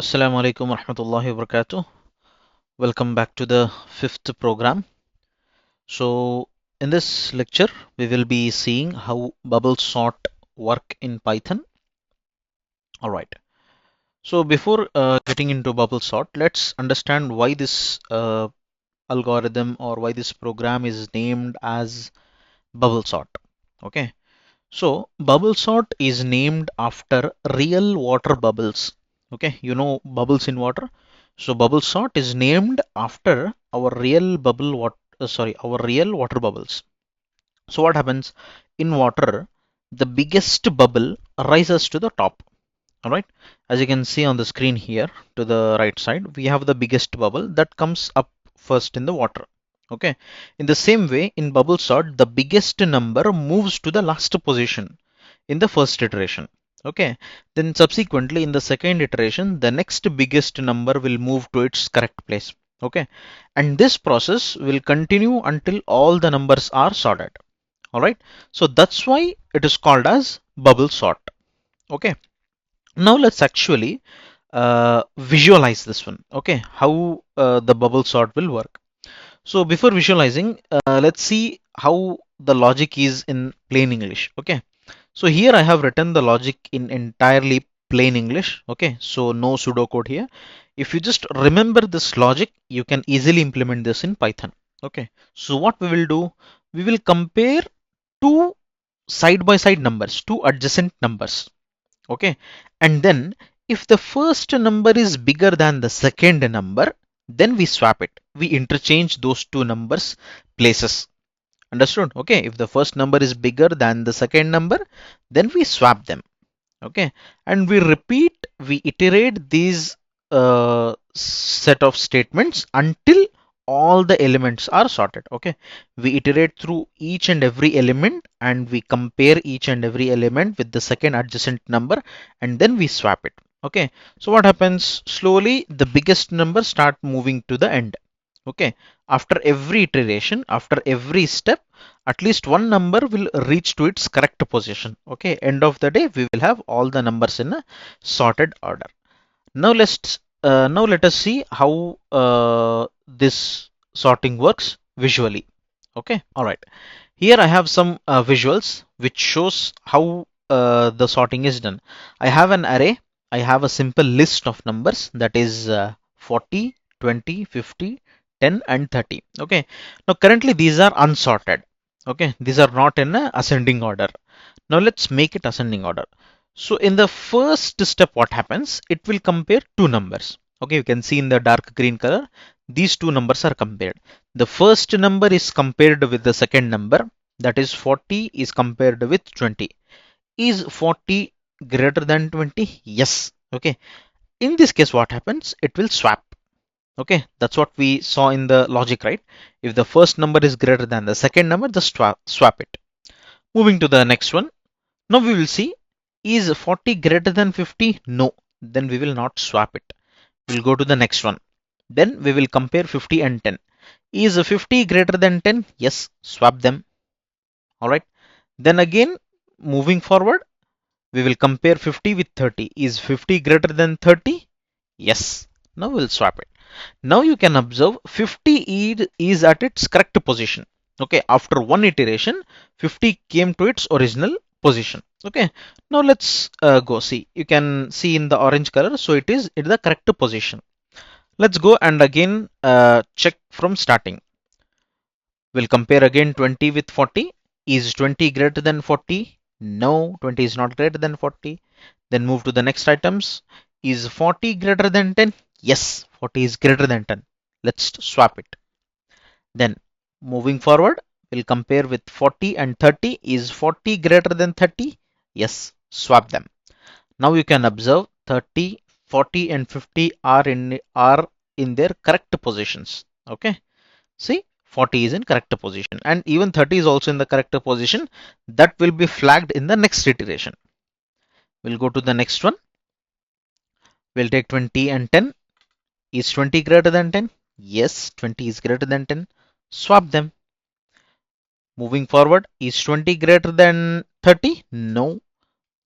Assalamu alaikum warahmatullahi wabarakatuh. Welcome back to the fifth program. So in this lecture, we will be seeing how bubble sort work in Python. All right. So before getting into bubble sort, let's understand why this algorithm or why this program is named as bubble sort. Okay. So bubble sort is named after real water bubbles. Okay, you know bubbles in water. So bubble sort is named after our real our real water bubbles. So what happens in water? The biggest bubble rises to the top. All right. As you can see on the screen here to the right side, we have the biggest bubble that comes up first in the water. Okay. In the same way, in bubble sort, the biggest number moves to the last position in the first iteration. Okay. Then subsequently in the second iteration, the next biggest number will move to its correct place. Okay. And this process will continue until all the numbers are sorted. All right. So that's why it is called as bubble sort. Okay. Now let's actually visualize this one. Okay. How the bubble sort will work. So before visualizing, let's see how the logic is in plain English. Okay. So here I have written the logic in entirely plain English. Okay, so no pseudocode here. If you just remember this logic, you can easily implement this in Python. Okay, so what we will do, we will compare two side by side numbers, two adjacent numbers. Okay, and then if the first number is bigger than the second number, then we swap it. We interchange those two numbers places. Understood? Okay, if the first number is bigger than the second number, then we swap them. Okay, and we iterate these set of statements until all the elements are sorted. Okay, we iterate through each and every element and we compare each and every element with the second adjacent number and then we swap it. Okay, so what happens? Slowly the biggest number start moving to the end. Okay, after every iteration, after every step, at least one number will reach to its correct position. Okay, end of the day, we will have all the numbers in a sorted order. Now let us see how this sorting works visually. Okay, all right. Here I have some visuals which shows how the sorting is done. I have an array. I have a simple list of numbers that is 40, 20, 50, 10 and 30. Okay. Now currently these are unsorted. Okay. These are not in a ascending order. Now let's make it ascending order. So in the first step, what happens? It will compare two numbers. Okay. You can see in the dark green color, these two numbers are compared. The first number is compared with the second number, that is 40 is compared with 20. Is 40 greater than 20? Yes. Okay. In this case, what happens? It will swap. Okay, that's what we saw in the logic, right? If the first number is greater than the second number, just swap it. Moving to the next one. Now we will see, is 40 greater than 50? No. Then we will not swap it. We'll go to the next one. Then we will compare 50 and 10. Is 50 greater than 10? Yes, swap them. All right. Then again, moving forward, we will compare 50 with 30. Is 50 greater than 30? Yes. Now we'll swap it. Now you can observe 50 is at its correct position. Okay, after one iteration, 50 came to its original position. Okay, now let's go see. You can see in the orange color, so it is in the correct position. Let's go and again check from starting. We'll compare again 20 with 40. Is 20 greater than 40? No, 20 is not greater than 40. Then move to the next items. Is 40 greater than 10? Yes, 40 is greater than 10. Let's swap it. Then moving forward, we'll compare with 40 and 30. Is 40 greater than 30? Yes, swap them. Now you can observe 30, 40 and 50 are in their correct positions. Okay, see, 40 is in correct position and even 30 is also in the correct position. That will be flagged in the next iteration. We'll go to the next one. We'll take 20 and 10. Is 20 greater than 10? Yes, 20 is greater than 10. Swap them. Moving forward, is 20 greater than 30? No,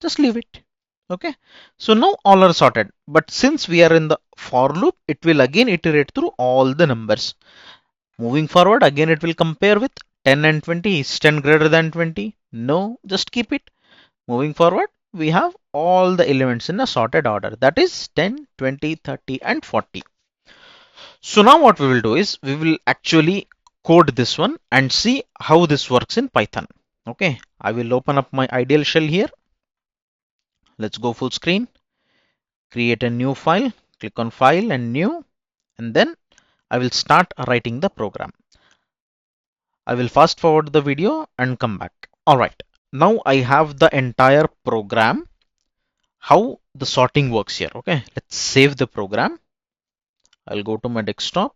just leave it. Okay, so now all are sorted, but since we are in the for loop, it will again iterate through all the numbers. Moving forward, again it will compare with 10 and 20. Is 10 greater than 20? No, just keep it. Moving forward, we have all the elements in a sorted order, that is 10, 20, 30 and 40. So now what we will do is we will actually code this one and see how this works in Python. Okay, I will open up my ideal shell here. Let's go full screen, create a new file, click on file and new, and then I will start writing the program. I will fast forward the video and come back. All right, now I have the entire program, how the sorting works here. Okay, let's save the program. I'll go to my desktop,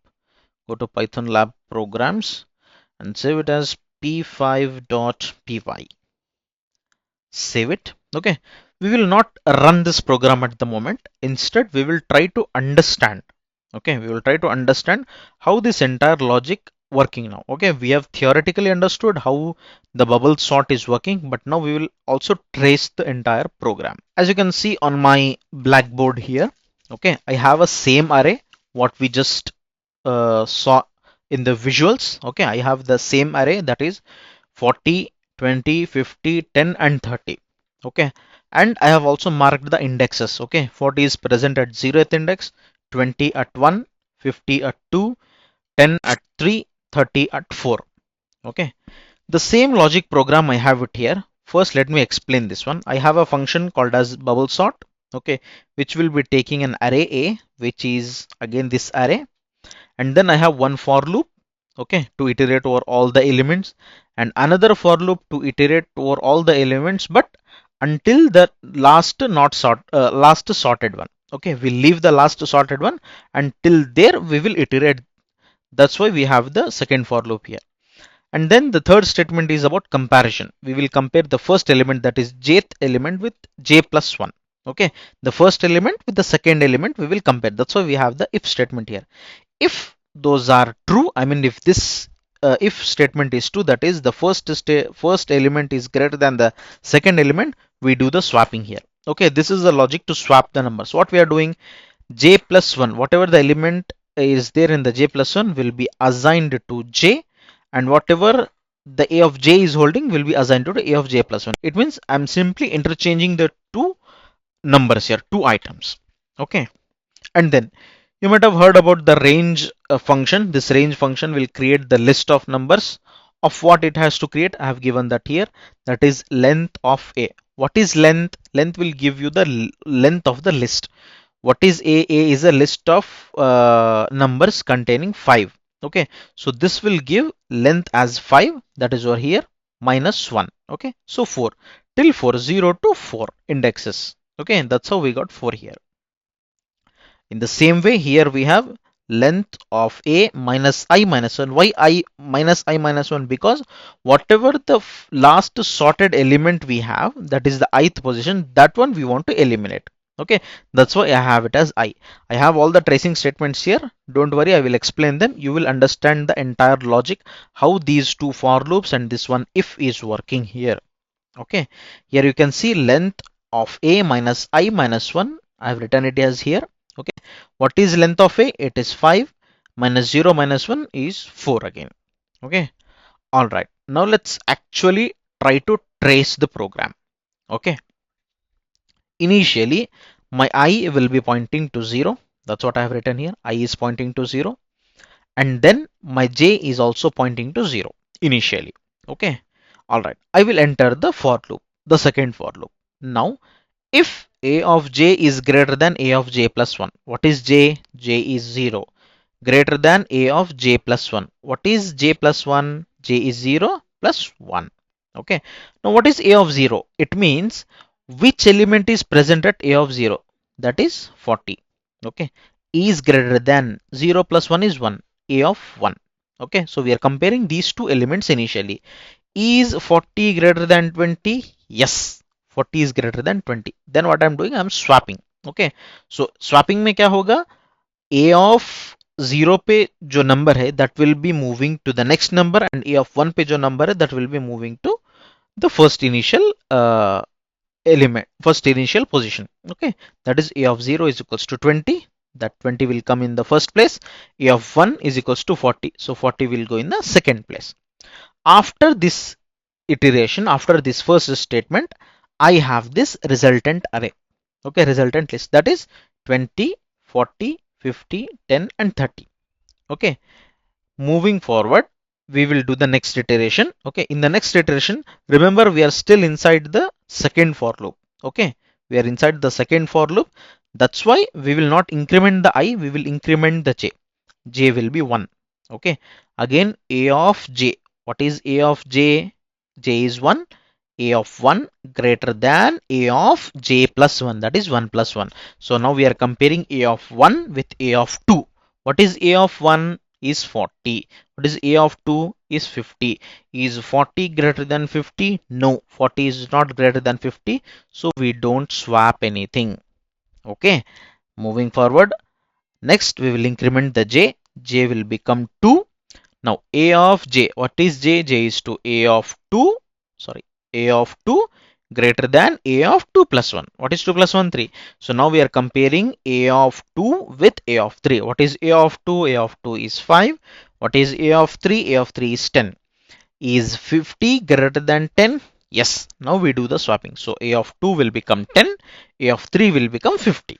go to Python lab programs and save it as p5.py. Save it. Okay, we will not run this program at the moment. Instead, we will try to understand. Okay, we will try to understand how this entire logic working now. Okay, we have theoretically understood how the bubble sort is working, but now we will also trace the entire program. As you can see on my blackboard here, okay, I have a same array what we just saw in the visuals. Okay, I have the same array, that is 40, 20, 50, 10 and 30. Okay, and I have also marked the indexes. Okay, 40 is present at 0th index, 20 at 1, 50 at 2, 10 at 3, 30 at 4. Okay, the same logic program I have it here. First, let me explain this one. I have a function called as bubble sort. Okay, which will be taking an array A, which is again this array, and then I have one for loop, okay, to iterate over all the elements, and another for loop to iterate over all the elements, but until the last sorted one. Okay, we leave the last sorted one until there we will iterate. That's why we have the second for loop here. And then the third statement is about comparison. We will compare the first element, that is jth element, with j plus 1. Okay, the first element with the second element we will compare. That's why we have the if statement here. If those are true, I mean if this if statement is true, that is the first element is greater than the second element, we do the swapping here. Okay, this is the logic to swap the numbers. What we are doing, j plus 1, whatever the element is there in the j plus 1 will be assigned to j, and whatever the a of j is holding will be assigned to the a of j plus 1. It means I'm simply interchanging the two numbers here, two items. Okay, and then you might have heard about the range function. This range function will create the list of numbers. Of what it has to create, I have given that here, that is length of a. What is length? Length will give you the length of the list. What is a? A is a list of numbers containing 5. Okay, so this will give length as 5, that is over here, minus 1. Okay, so 4 till 4, 0 to 4 indexes. Okay, that's how we got 4 here. In the same way, here we have length of a minus I minus 1. Why I minus 1? Because whatever the last sorted element we have, that is the ith position, that one we want to eliminate. Okay, that's why I have it as I. I have all the tracing statements here. Don't worry, I will explain them. You will understand the entire logic, how these two for loops and this one if is working here. Okay, here you can see length of a minus I minus 1. I have written it as here. Okay, what is length of a? It is 5, minus 0 minus 1 is 4 again. Okay, all right. Now let's actually try to trace the program. Okay, initially my I will be pointing to 0. That's what I have written here. I is pointing to 0, and then my j is also pointing to 0 initially. Okay, all right. I will enter the for loop, the second for loop. Now if a of j is greater than a of j plus 1, what is j? J is 0. Greater than a of j plus 1. What is j plus 1? J is 0 plus 1. Okay. Now what is a of 0? It means which element is present at a of 0? That is 40. Okay. E is greater than 0 plus 1 is 1. A of 1. Okay. So we are comparing these two elements initially. Is 40 greater than 20? Yes. 40 is greater than 20. Then what I'm doing, I'm swapping. Okay, so swapping में क्या होगा, a of 0 पे जो number है that will be moving to the next number, and a of 1 पे जो number है that will be moving to the first initial element, first initial position. Okay, that is a of 0 is equals to 20. That 20 will come in the first place. A of 1 is equals to 40. So 40 will go in the second place. After this iteration, after this first statement, I have this resultant array. Okay, resultant list, that is 20, 40, 50, 10 and 30. Okay, moving forward, we will do the next iteration. Okay, in the next iteration, remember we are still inside the second for loop. Okay, we are inside the second for loop. That's why we will not increment the I, we will increment the j. J will be 1. Okay, again a of j. What is a of j? J is 1. A of 1 greater than a of j plus 1, that is 1 plus 1. So now we are comparing a of 1 with a of 2. What is a of 1? Is 40. What is a of 2? Is 50. Is 40 greater than 50? No, 40 is not greater than 50. So we don't swap anything. Okay, moving forward. Next, we will increment the j. J will become 2. Now, a of j. What is j? J is to a of 2. Sorry, a of 2 greater than a of 2 plus 1. What is 2 plus 1? 3. So now we are comparing a of 2 with a of 3. What is a of 2? A of 2 is 5. What is a of 3? A of 3 is 10. Is 50 greater than 10? Yes. Now we do the swapping. So a of 2 will become 10. A of 3 will become 50.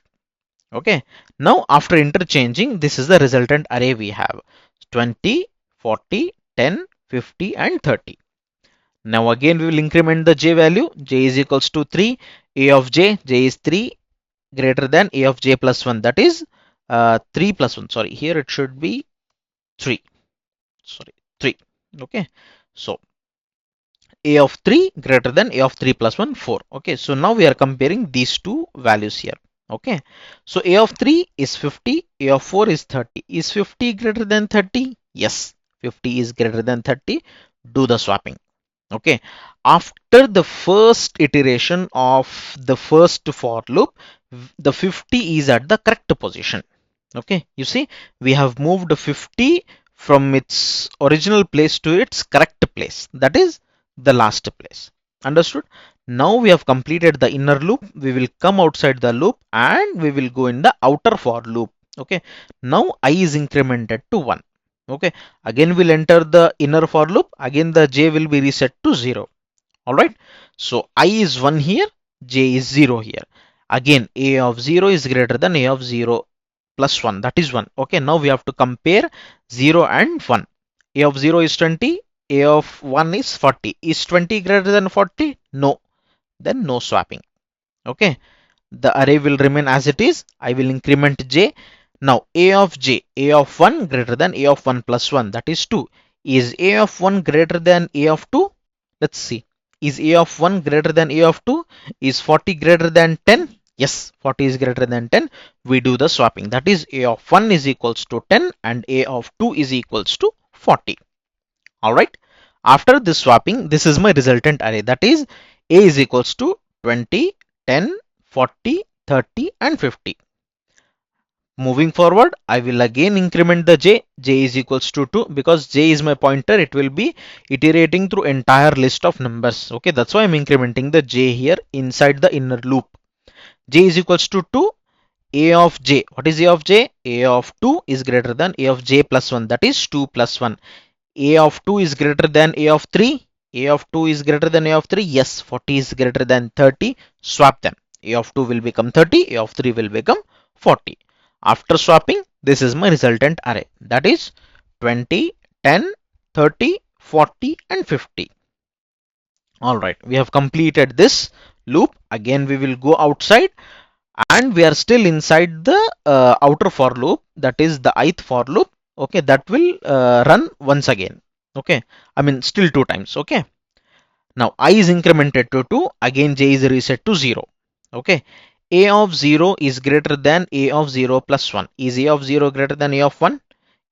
Okay. Now after interchanging, this is the resultant array we have. 20, 40, 10, 50 and 30. Now again we will increment the j value. J is equals to 3. A of j, j is 3 greater than a of j plus 1. That is 3 plus 1. Sorry, here it should be 3. Sorry, 3. Okay. So a of 3 greater than a of 3 plus 1, 4. Okay. So now we are comparing these two values here. Okay. So a of 3 is 50. A of 4 is 30. Is 50 greater than 30? Yes. 50 is greater than 30. Do the swapping. Okay, after the first iteration of the first for loop, the 50 is at the correct position. Okay, you see we have moved 50 from its original place to its correct place, that is the last place. Understood? Now we have completed the inner loop. We will come outside the loop and we will go in the outer for loop. Okay, now I is incremented to 1. Okay, again we'll enter the inner for loop. Again the j will be reset to 0. All right, so I is 1 here, j is 0 here. Again a of 0 is greater than a of 0 plus 1, that is 1. Okay, now we have to compare 0 and 1. A of 0 is 20, a of 1 is 40. Is 20 greater than 40? No, then no swapping. Okay, the array will remain as it is. I will increment j. Now a of j, a of 1 greater than a of 1 plus 1, that is 2. Is a of 1 greater than a of 2? Let's see. Is a of 1 greater than a of 2? Is 40 greater than 10? Yes, 40 is greater than 10. We do the swapping. That is a of 1 is equals to 10 and a of 2 is equals to 40. All right. After this swapping, this is my resultant array. That is a is equals to 20, 10, 40, 30 and 50. Moving forward, I will again increment the j. J is equals to 2 because j is my pointer. It will be iterating through entire list of numbers. Okay, that's why I'm incrementing the j here inside the inner loop. J is equals to 2. A of j. What is a of j? A of 2 is greater than a of j plus 1. That is 2 plus 1. A of 2 is greater than a of 3. A of 2 is greater than a of 3. Yes, 40 is greater than 30. Swap them. A of 2 will become 30. A of 3 will become 40. After swapping, this is my resultant array. That is 20, 10, 30, 40 and 50. Alright, we have completed this loop. Again, we will go outside and we are still inside the outer for loop. That is the ith for loop. Okay, that will run once again. Okay, I mean still 2 times. Okay, now I is incremented to 2. Again, j is reset to 0. Okay, a of 0 is greater than a of 0 plus 1. Is a of 0 greater than a of 1?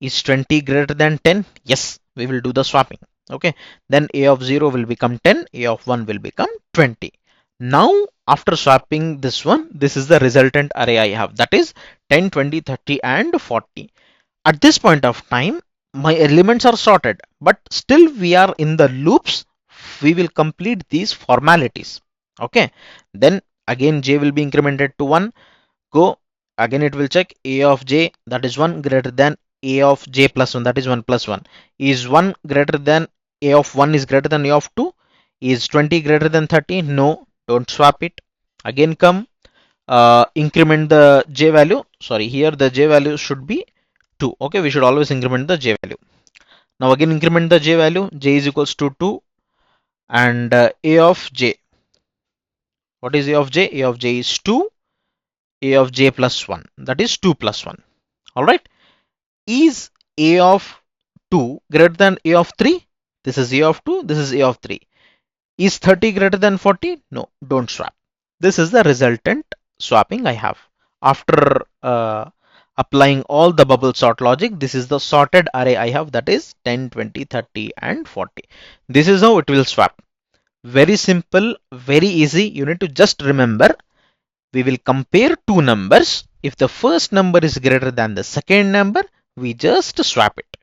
Is 20 greater than 10? Yes, we will do the swapping. Okay, then a of 0 will become 10, a of 1 will become 20. Now after swapping this one, this is the resultant array I have. That is 10, 20, 30 and 40. At this point of time, my elements are sorted, but still we are in the loops. We will complete these formalities. Okay, then again j will be incremented to 1. Go again, it will check a of j, that is 1 greater than a of j plus 1, that is 1 plus 1. Is 1 greater than a of 1 is greater than a of 2? Is 20 greater than 30? No, don't swap it. Again come, increment the j value. Sorry, here the j value should be 2. Okay, we should always increment the j value. Now again increment the j value. J is equals to 2, and a of j. What is a of j? A of j is 2. A of j plus 1, that is 2 plus 1. All right. Is a of 2 greater than a of 3? This is a of 2. This is a of 3. Is 30 greater than 40? No, don't swap. This is the resultant swapping I have. After applying all the bubble sort logic, this is the sorted array I have, that is 10, 20, 30 and 40. This is how it will swap. Very simple, very easy. You need to just remember, we will compare two numbers. If the first number is greater than the second number, we just swap it.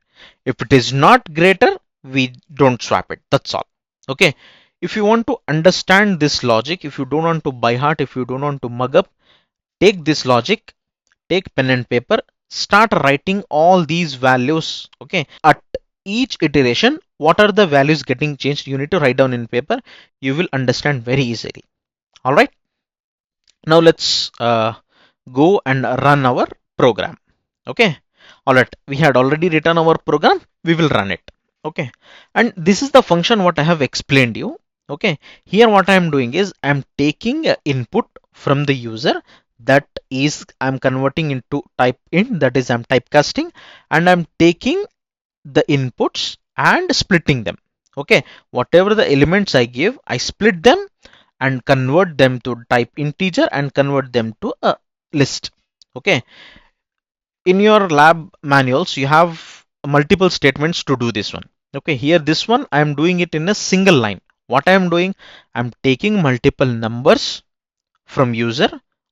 If it is not greater, we don't swap it. That's all. Okay. If you want to understand this logic, if you don't want to by heart, if you don't want to mug up, take this logic, take pen and paper, start writing all these values. Okay. At each iteration, what are the values getting changed? You need to write down in paper. You will understand very easily. All right. Now let's go and run our program. Okay. All right. We had already written our program. We will run it. Okay. And this is the function what I have explained you. Okay. Here what I am doing is I am taking input from the user, that is I'm converting into type int, that is I'm typecasting, and I'm taking the inputs and splitting them. Okay. Whatever the elements I give, I split them and convert them to type integer and convert them to a list. Okay. In your lab manuals, you have multiple statements to do this one. Okay. Here, this one, I am doing it in a single line. What I am doing, I'm taking multiple numbers from user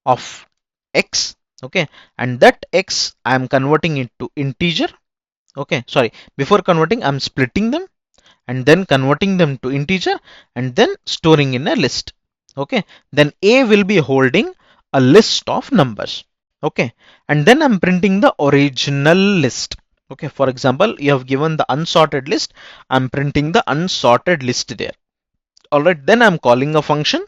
of x. Okay. And that x, I am converting it to integer. Okay. Sorry. Before converting, I'm splitting them and then converting them to integer and then storing in a list. Okay. Then a will be holding a list of numbers. Okay. And then I'm printing the original list. Okay. For example, you have given the unsorted list. I'm printing the unsorted list there. All right. Then I'm calling a function.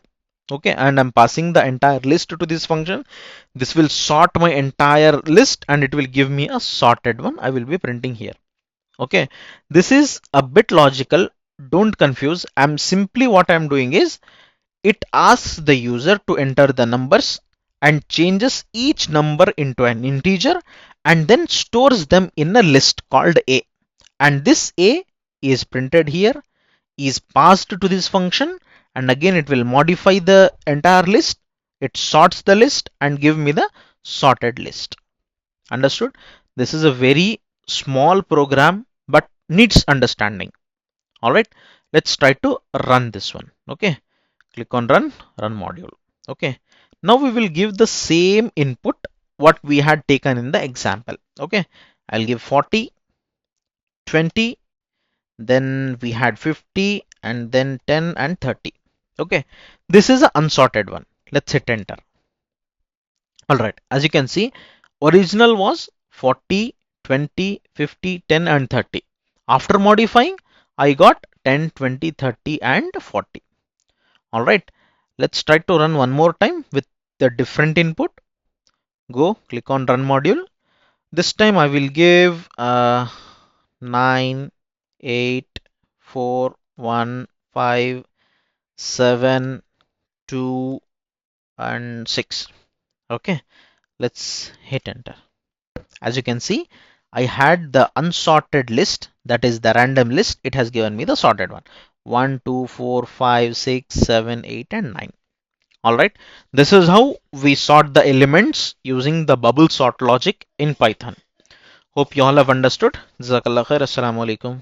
Okay. And I'm passing the entire list to this function. This will sort my entire list and it will give me a sorted one. I will be printing here. Okay. This is a bit logical. Don't confuse. I'm simply what I'm doing is, it asks the user to enter the numbers and changes each number into an integer and then stores them in a list called a. And this a is printed here, is passed to this function, and again it will modify the entire list. It sorts the list and give me the sorted list. Understood? This is a very small program but needs understanding. All right, let's try to run this one. Okay. Click on run module. Okay. Now we will give the same input what we had taken in the example. Okay. I'll give 40, 20, then we had 50 and then 10 and 30. Okay. This is an unsorted one. Let's hit enter. All right. As you can see, original was 40, 20, 50, 10 and 30. After modifying, I got 10, 20, 30 and 40. All right, let's try to run one more time with the different input. Go click on run module. This time I will give 9, 8, 4, 1, 5, 7, 2 and 6. Okay, let's hit enter. As you can see, I had the unsorted list, that is the random list. It has given me the sorted one. 1, 2, 4, 5, 6, 7, 8 and 9. All right. This is how we sort the elements using the bubble sort logic in Python. Hope you all have understood. Jazakallah khair. Assalamu alaikum.